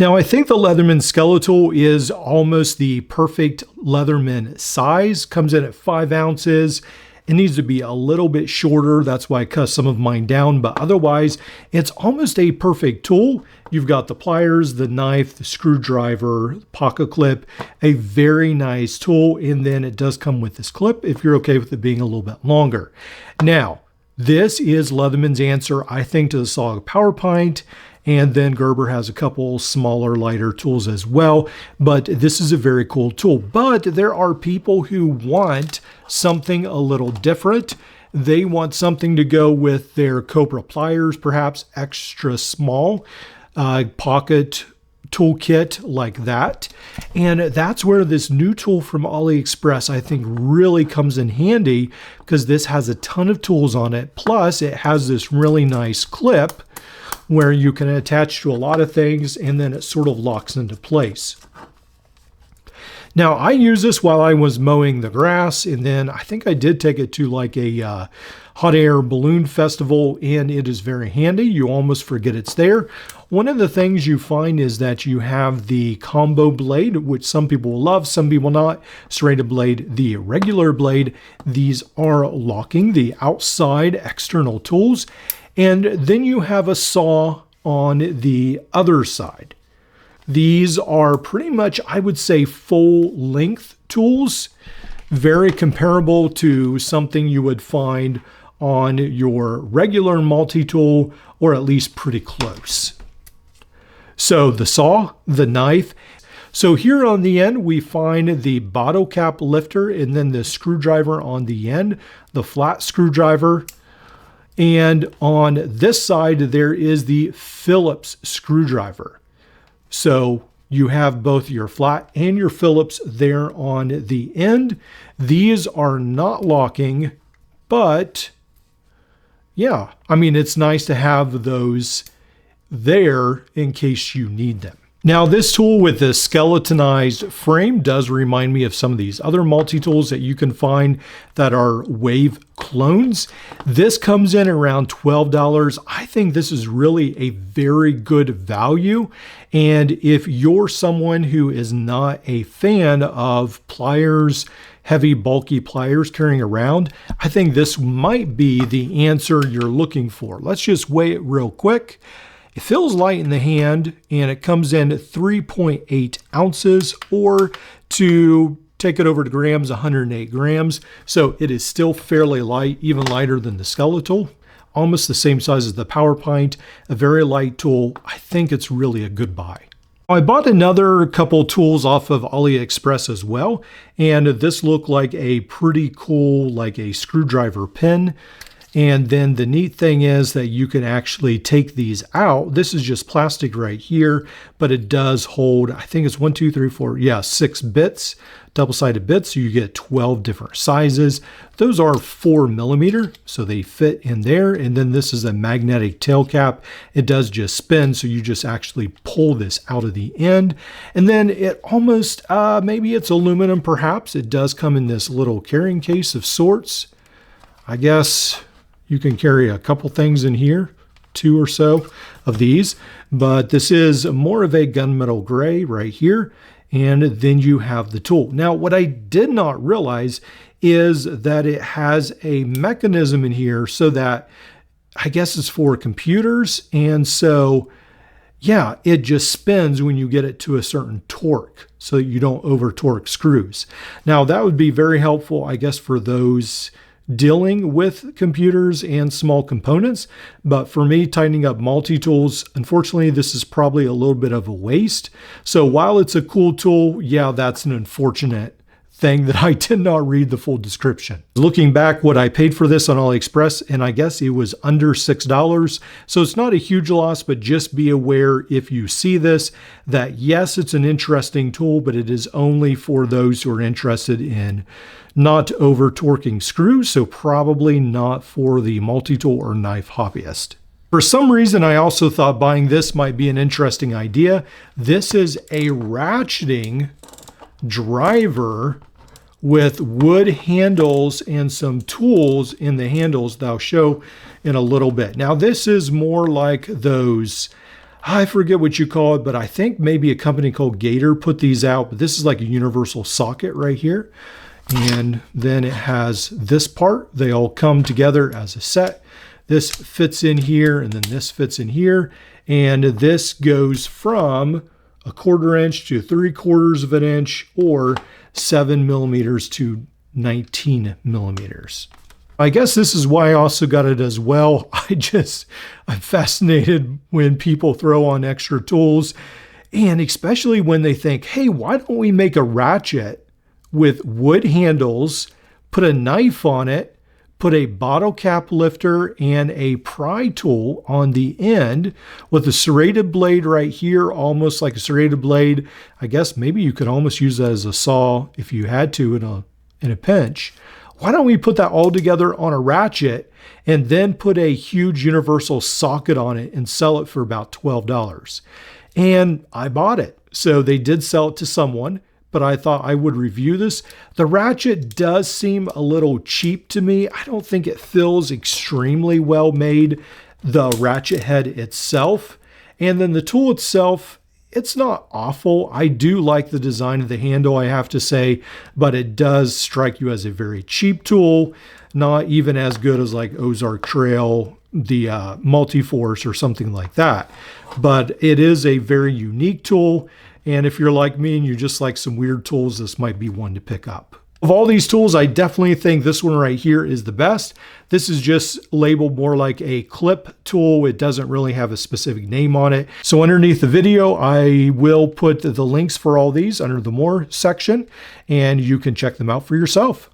Now, I think the Leatherman Skeletool is almost the perfect Leatherman size. Comes in at 5 ounces. It needs to be a little bit shorter. That's why I cut some of mine down, but otherwise it's almost a perfect tool. You've got the pliers, the knife, the screwdriver, pocket clip, a very nice tool. And then it does come with this clip if you're okay with it being a little bit longer. Now, this is Leatherman's answer, I think, to the Saw Power Pint. And then Gerber has a couple smaller, lighter tools as well. But this is a very cool tool. But there are people who want something a little different. They want something to go with their Cobra pliers, perhaps extra small, pocket toolkit like that. And that's where this new tool from AliExpress, I think, really comes in handy, because this has a ton of tools on it. Plus, it has this really nice clip where you can attach to a lot of things, and then it sort of locks into place. Now, I used this while I was mowing the grass, and then I think I did take it to like a hot air balloon festival, and it is very handy. You almost forget it's there. One of the things you find is that you have the combo blade, which some people will love, some people not. Serrated blade, the regular blade. These are locking, the outside external tools. And then you have a saw on the other side. These are pretty much, I would say, full length tools, very comparable to something you would find on your regular multi-tool, or at least pretty close. So the saw, the knife. So here on the end, we find the bottle cap lifter, and then the screwdriver on the end, the flat screwdriver. And on this side, there is the Phillips screwdriver. So you have both your flat and your Phillips there on the end. These are not locking, but yeah, I mean, it's nice to have those there in case you need them. Now, this tool with the skeletonized frame does remind me of some of these other multi-tools that you can find that are Wave clones. This comes in around $12. I think this is really a very good value. And if you're someone who is not a fan of pliers, heavy, bulky pliers carrying around, I think this might be the answer you're looking for. Let's just weigh it real quick. It feels light in the hand, and it comes in 3.8 ounces, or to take it over to grams, 108 grams. So it is still fairly light, even lighter than the Skeletool. Almost the same size as the Power Pint, a very light tool. I think it's really a good buy. I bought another couple tools off of AliExpress as well, and this looked like a pretty cool, like a screwdriver pin. And then the neat thing is that you can actually take these out. This is just plastic right here, but it does hold, I think it's 1, 2, 3, 4, yeah, 6 bits, double-sided bits. So you get 12 different sizes. Those are 4mm, so they fit in there. And then this is a magnetic tail cap. It does just spin, so you just actually pull this out of the end. And then it almost, maybe it's aluminum perhaps. It does come in this little carrying case of sorts. I guess you can carry a couple things in here, 2 or so of these, but this is more of a gunmetal gray right here. And then you have the tool. Now, what I did not realize is that it has a mechanism in here so that, I guess it's for computers. And so, yeah, it just spins when you get it to a certain torque so that you don't over torque screws. Now, that would be very helpful, I guess, for those dealing with computers and small components. But for me, tightening up multi-tools, unfortunately, this is probably a little bit of a waste. So while it's a cool tool, yeah, that's an unfortunate thing that I did not read the full description. Looking back, what I paid for this on AliExpress, and I guess it was under $6. So it's not a huge loss, but just be aware if you see this, that yes, it's an interesting tool, but it is only for those who are interested in not over torquing screws. So probably not for the multi-tool or knife hobbyist. For some reason, I also thought buying this might be an interesting idea. This is a ratcheting driver with wood handles and some tools in the handles that I'll show in a little bit. Now, this is more like those I forget what you call it, but I think maybe a company called Gator put these out, but this is like a universal socket right here. And then it has this part. They all come together as a set. This fits in here, and then this fits in here. And this goes from 1/4 inch to 3/4 of an inch, or 7 millimeters to 19 millimeters. I guess this is why I also got it as well. I'm fascinated when people throw on extra tools, and especially when they think, hey, why don't we make a ratchet with wood handles, put a knife on it, put a bottle cap lifter and a pry tool on the end with a serrated blade right here, almost like a serrated blade. I guess maybe you could almost use that as a saw if you had to in a pinch. Why don't we put that all together on a ratchet and then put a huge universal socket on it and sell it for about $12? And I bought it. So they did sell it to someone, but I thought I would review this. The ratchet does seem a little cheap to me. I don't think it feels extremely well made, the ratchet head itself. And then the tool itself, it's not awful. I do like the design of the handle, I have to say, but it does strike you as a very cheap tool, not even as good as like Ozark Trail, the Multi-Force or something like that. But it is a very unique tool. And if you're like me and you just like some weird tools, this might be one to pick up. Of all these tools, I definitely think this one right here is the best. This is just labeled more like a clip tool. It doesn't really have a specific name on it. So underneath the video, I will put the links for all these under the more section, and you can check them out for yourself.